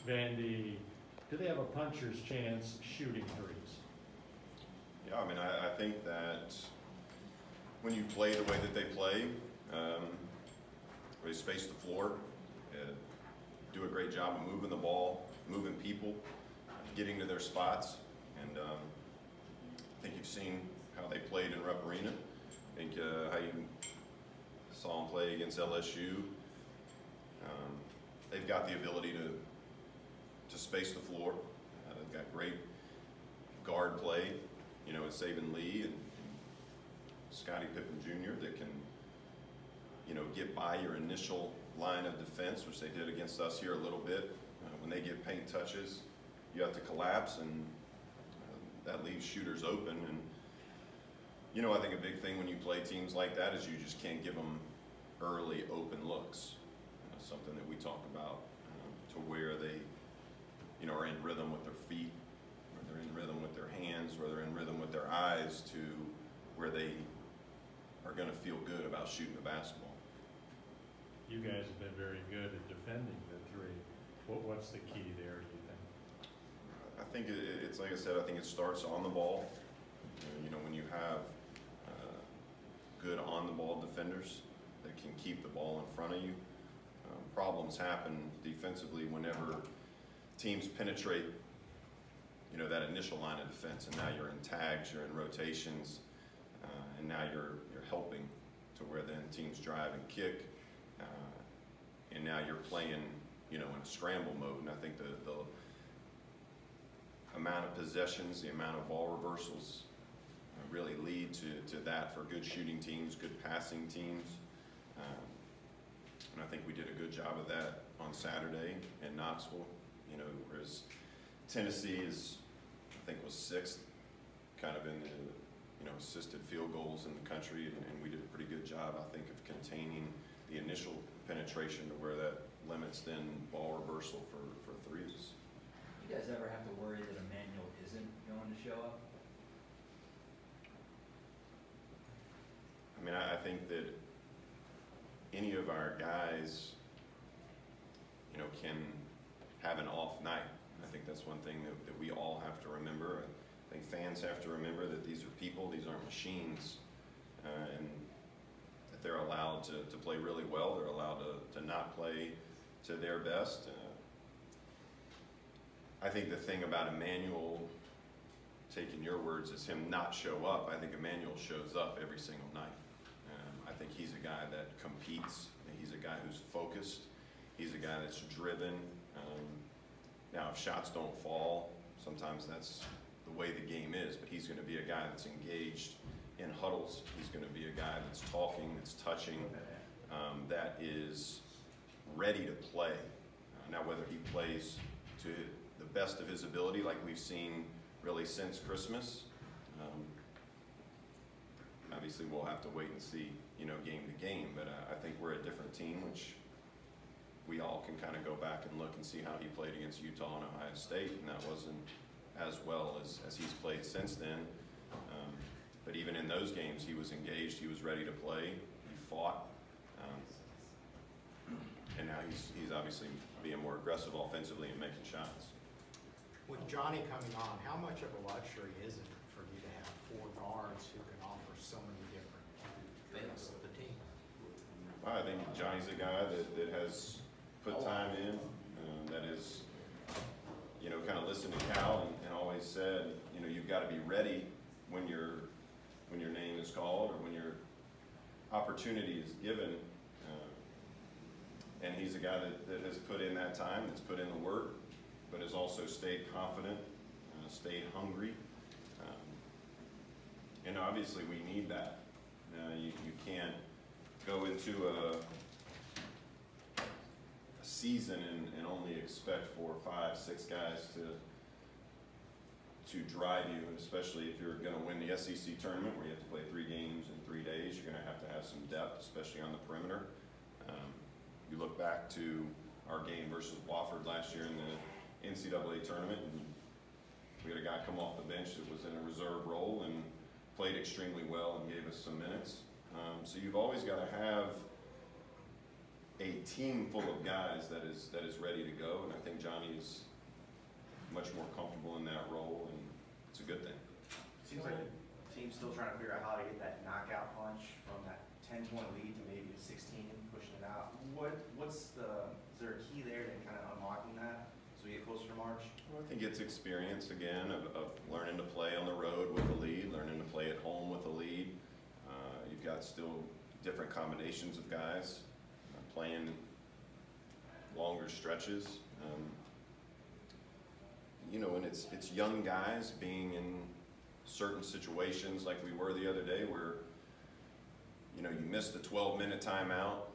Vandy, do they have a puncher's chance shooting threes? Yeah, I mean, I think that when you play the way that they play, they space the floor, do a great job of moving the ball, moving people, getting to their spots, and I think you've seen how they played in Rupp Arena. I think how you saw them play against LSU. They've got the ability to space the floor. They've got great guard play, you know, with Saban Lee and Scottie Pippen Jr. that can, you know, get by your initial line of defense, which they did against us here a little bit. When they get paint touches, you have to collapse, and that leaves shooters open. And, you know, I think a big thing when you play teams like that is you just can't give them early open looks. Something that we talk about, to where they, you know, are in rhythm with their feet, or they're in rhythm with their hands, or they're in rhythm with their eyes, to where they are going to feel good about shooting the basketball. You guys have been very good at defending the three. What's the key there, do you think? I think it's like I said, I think it starts on the ball. You know, when you have good on-the-ball defenders that can keep the ball in front of you, problems happen defensively whenever teams penetrate, you know, that initial line of defense, and now you're in tags, you're in rotations, and now you're helping to where then teams drive and kick, and now you're playing, you know, in a scramble mode. And I think the amount of possessions, the amount of ball reversals really lead to that for good shooting teams, good passing teams. And I think we did a good job of that on Saturday in Knoxville. You know, whereas Tennessee is, I think, was 6th kind of in the, you know, assisted field goals in the country, and we did a pretty good job, I think, of containing the initial penetration to where that limits then ball reversal for threes. You guys ever have to worry that Emmanuel isn't going to show up? I mean, I think that any of our guys, you know, can have an off night. I think that's one thing that we all have to remember. I think fans have to remember that these are people, these aren't machines, and that they're allowed to play really well. They're allowed to not play to their best. I think the thing about Emmanuel, taking your words, is him not show up. I think Emmanuel shows up every single night. I think he's a guy that competes. He's a guy who's focused. He's a guy that's driven. Now, if shots don't fall, sometimes that's the way the game is, but he's going to be a guy that's engaged in huddles. He's going to be a guy that's talking, that's touching, that is ready to play. Now, whether he plays to the best of his ability, like we've seen really since Christmas, obviously we'll have to wait and see, you know, game to game, but I think we're a different team, which we all can kind of go back and look and see how he played against Utah and Ohio State, and that wasn't as well as he's played since then. But even in those games, he was engaged, he was ready to play, he fought, and now he's obviously being more aggressive offensively and making shots. With Johnny coming on, how much of a luxury is it for you to have 4 guards who can offer so many different things to the team? I think Johnny's a guy that has put time in, that is, you know, kind of listened to Cal and always said, you know, you've got to be ready when your name is called or when your opportunity is given. And he's a guy that has put in that time, that's put in the work, but has also stayed confident, stayed hungry. And obviously we need that. You can't go into a season and only expect 4, 5, 6 guys to drive you, and especially if you're going to win the SEC tournament where you have to play 3 games in 3 days, you're going to have some depth, especially on the perimeter. You look back to our game versus Wofford last year in the NCAA tournament, and we had a guy come off the bench that was in a reserve role and played extremely well and gave us some minutes. So you've always got to have a team full of guys that is ready to go, and I think Johnny is much more comfortable in that role, and it's a good thing. Seems like the team's still trying to figure out how to get that knockout punch from that 10-20 lead to maybe a 16, pushing it out. Is there a key there to kind of unlocking that as we get closer to March? Well, I think it's experience again of learning to play on the road with the lead, learning to play at home with the lead. You've got still different combinations of guys playing longer stretches. You know, and it's young guys being in certain situations like we were the other day where, you know, you missed the 12-minute timeout,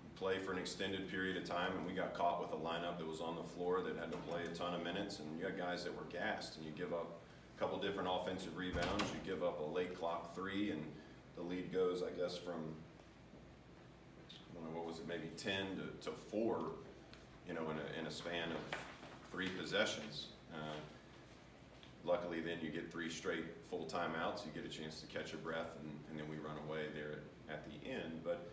you play for an extended period of time, and we got caught with a lineup that was on the floor that had to play a ton of minutes, and you got guys that were gassed, and you give up a couple different offensive rebounds, you give up a late clock 3, and the lead goes, I guess, from, I don't know, what was it, maybe 10 to 4, you know, in a span of 3 possessions. Luckily, then you get 3 straight full timeouts. You get a chance to catch your breath, and then we run away there at the end. But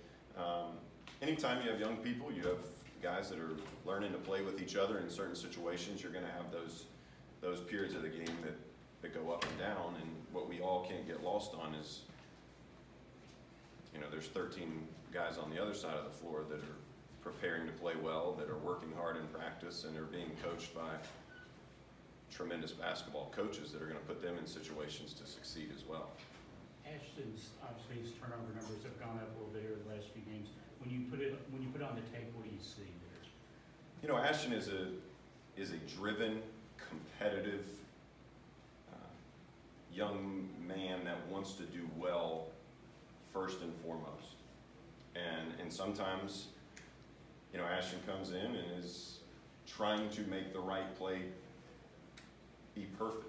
anytime you have young people, you have guys that are learning to play with each other in certain situations. You're going to have those periods of the game that go up and down. And what we all can't get lost on is, you know, there's 13 guys on the other side of the floor that are preparing to play well, that are working hard in practice, and are being coached by tremendous basketball coaches that are going to put them in situations to succeed as well. Ashton's, obviously his turnover numbers have gone up a little bit here the last few games. When you put it on the tape, what do you see there? You know, Ashton is a driven, competitive young man that wants to do well first and foremost. And sometimes, you know, Ashton comes in and is trying to make the right play be perfect.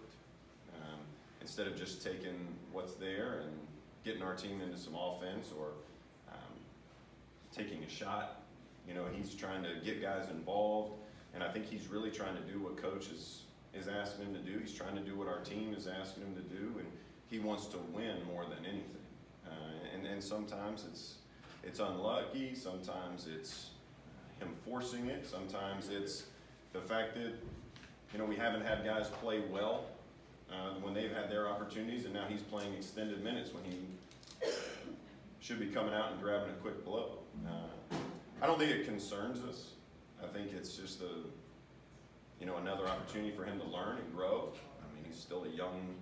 Instead of just taking what's there and getting our team into some offense or taking a shot, you know, he's trying to get guys involved, and I think he's really trying to do what coach is asking him to do. He's trying to do what our team is asking him to do, and he wants to win more than anything. And sometimes it's unlucky, sometimes it's him forcing it, sometimes it's the fact that, you know, we haven't had guys play well when they've had their opportunities, and now he's playing extended minutes when he should be coming out and grabbing a quick blow. I don't think it concerns us. I think it's just another opportunity for him to learn and grow. I mean, he's still a young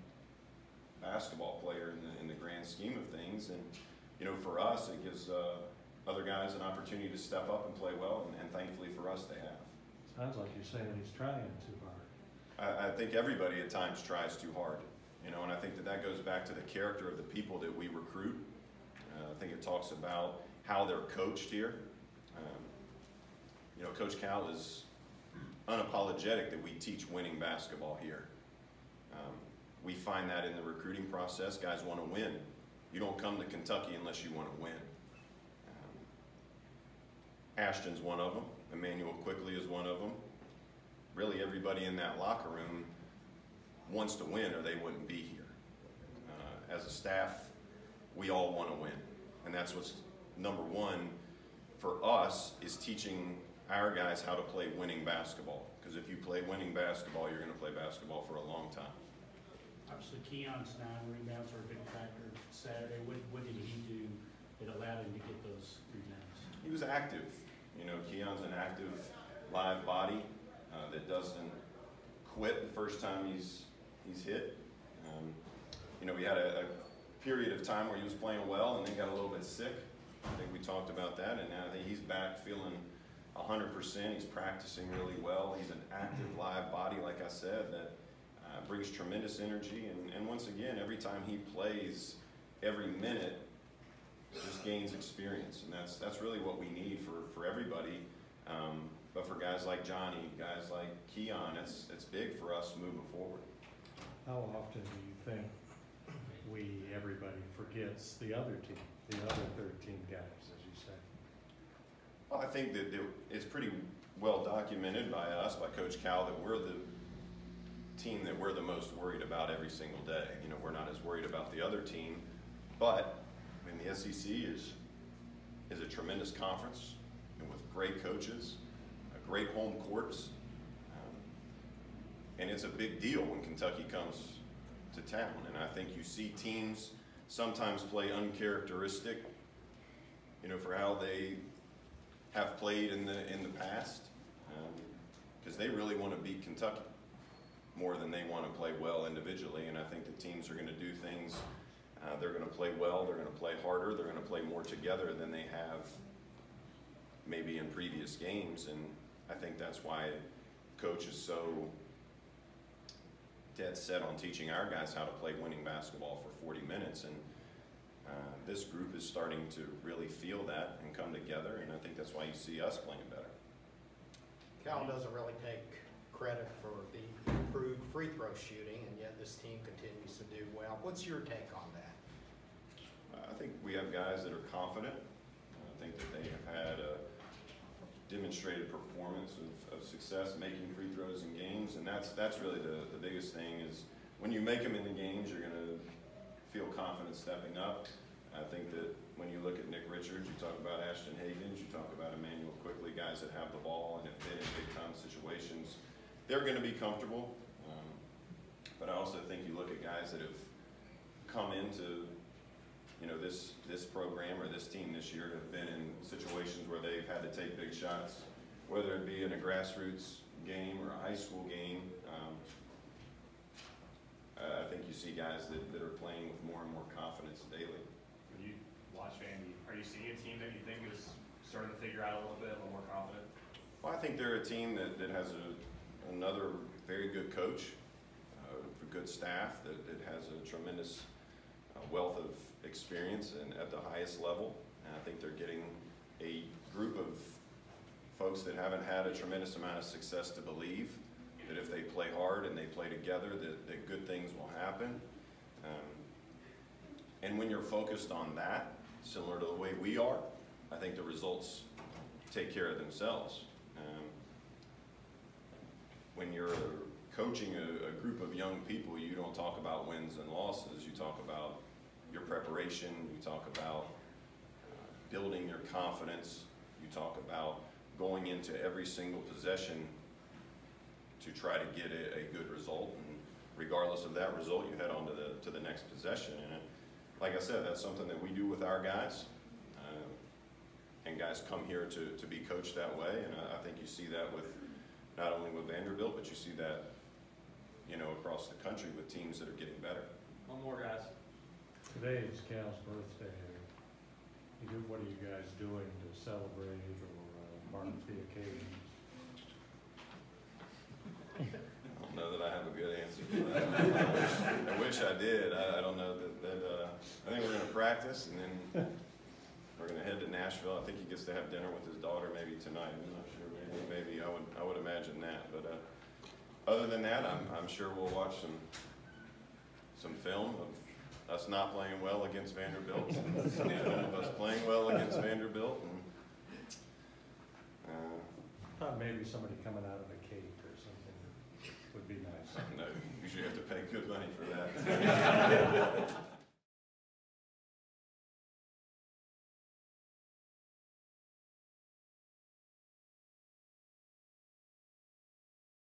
basketball player in the grand scheme of things, and you know, for us, it gives other guys an opportunity to step up and play well, and thankfully for us, they have. Sounds like you're saying he's trying too hard. I think everybody at times tries too hard, you know, and I think that goes back to the character of the people that we recruit. I think it talks about how they're coached here. You know, Coach Cal is unapologetic that we teach winning basketball here. We find that in the recruiting process. Guys want to win. You don't come to Kentucky unless you want to win. Ashton's one of them. Emmanuel Quickly is one of them. Really, everybody in that locker room wants to win, or they wouldn't be here. As a staff, we all want to win, and that's what's number one for us, is teaching our guys how to play winning basketball. Because if you play winning basketball, you're going to play basketball for a long time. Obviously, Keon's 9 rebounds are a big factor Saturday. What did he do that allowed him to get those rebounds? He was active. You know, Keon's an active, live body that doesn't quit the first time he's hit. You know, we had a period of time where he was playing well and then got a little bit sick. I think we talked about that, and now I think he's back feeling 100%. He's practicing really well. He's an active, live body, like I said, that brings tremendous energy. And once again, every time he plays, every minute just gains experience, and that's really what we need for everybody. But for guys like Johnny, guys like Keon, it's big for us moving forward. How often do you think everybody forgets the other team, the other 13 guys, as you say? Well, I think that it's pretty well documented by us, by Coach Cal, that we're the team that we're the most worried about every single day. You know, we're not as worried about the other team, but I mean, the SEC is a tremendous conference. and with great coaches, great home courts. And it's a big deal when Kentucky comes to town. And I think you see teams sometimes play uncharacteristic, you know, for how they have played in the past, because they really want to beat Kentucky more than they want to play well individually. And I think the teams are going to do things. They're going to play well. They're going to play harder. They're going to play more together than they have maybe in previous games. And I think that's why coach is so dead set on teaching our guys how to play winning basketball for 40 minutes. And this group is starting to really feel that and come together, and I think that's why you see us playing better. Cal doesn't really take credit for the improved free throw shooting, and yet this team continues to do well. What's your take on that? I think we have guys that are confident. I think that they have had a demonstrated performance of success making free throws in games, and that's really the biggest thing is when you make them in the games, you're going to feel confident stepping up. I think that when you look at Nick Richards, you talk about Ashton Hagans, you talk about Emmanuel Quickly, guys that have the ball and have been in big time situations, they're going to be comfortable. But I also think you look at guys that have come into, you know, this program or this team this year have been in situations where they've had to take big shots, whether it be in a grassroots game or a high school game. I think you see guys that are playing with more and more confidence daily. When you watch Vandy, are you seeing a team that you think is starting to figure out a little bit, a little more confident? Well, I think they're a team that has another very good coach, a good staff that has a tremendous wealth of experience and at the highest level. And I think they're getting a group of folks that haven't had a tremendous amount of success to believe that if they play hard and they play together, that good things will happen. And when you're focused on that, similar to the way we are, I think the results take care of themselves. When you're coaching a group of young people, you don't talk about wins and losses. You talk about your preparation. You talk about building your confidence. You talk about going into every single possession to try to get a good result, and regardless of that result, you head on to the next possession. And like I said, that's something that we do with our guys, and guys come here to be coached that way. And I think you see that with not only with Vanderbilt, but you see that, you know, across the country with teams that are getting better. One more, guys. Today is Cal's birthday. What are you guys doing to celebrate or mark the occasion? I don't know that I have a good answer for that. I wish I did. I don't know that I think we're going to practice, and then we're going to head to Nashville. I think he gets to have dinner with his daughter maybe tonight. I'm not sure. Maybe I would imagine that. But other than that, I'm sure we'll watch some film of us not playing well against Vanderbilt, and some film of us playing well against Vanderbilt. And, Thought maybe somebody coming out of a cake or something would be nice. no, usually have to pay good money for that.